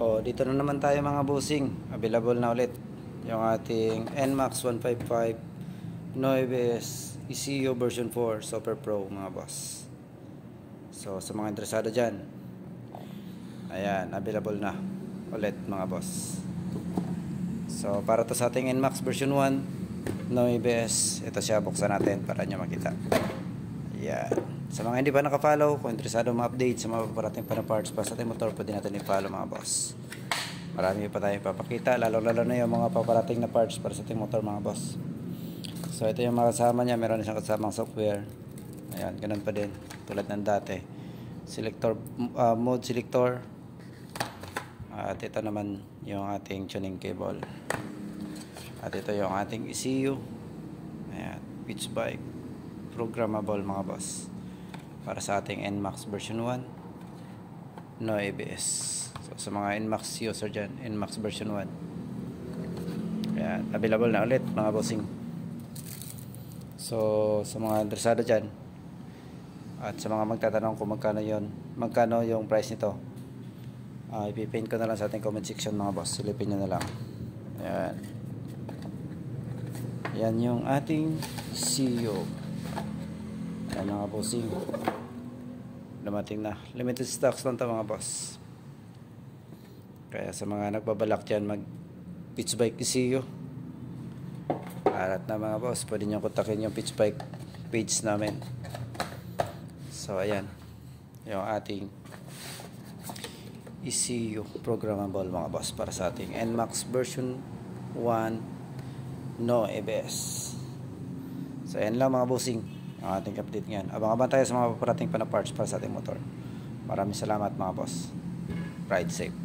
O, dito na naman tayo mga bossing. Available na ulit yung ating NMAX 155 Noibes ECU version 4 Super Pro mga boss. So sa mga interesado dyan, ayan, available na ulit mga boss. So para to sa ating NMAX version 1 Noibes, ito siya, buksan natin para nyo makita. Ayan. Sa mga hindi pa nakafollow, kung interesado ma-update sa mga paparating pa na parts para sa ating motor, pwede natin i-follow mga boss. Marami pa tayong papakita, lalo na yung mga paparating na parts para sa ating motor mga boss. So ito yung mga kasama niya, meron siyang kasamang software. Ayan, ganun pa din, tulad ng dati. Selector, mode selector. At ito naman yung ating tuning cable. At ito yung ating ECU. Ayan, pitch bike. Programmable mga boss. Para sa ating NMAX version 1 no ABS. So sa mga NMAX user dyan, NMAX version 1, ayan, available na ulit mga bossing. So sa mga interesado dyan at sa mga magtatanong kung magkano yung price nito, ipipin ko na lang sa ating comment section mga boss. Silipin nyo na lang. Ayan, yan yung ating ECU. Ayan mga bossing, dumating na. Limited stocks lang to mga boss. Kaya sa mga nagbabalak dyan mag pitch bike ECU, arat na mga boss, pwede nyo kontakin yung pitch bike page namin. So ayan yung ating ECU programmable mga boss para sa ating NMAX version 1 no ABS. So ayan lang mga bossing ang ating update ngayon. Abang-abang tayo sa mga paparating pa na parts para sa ating motor. Maraming salamat mga boss. Ride safe.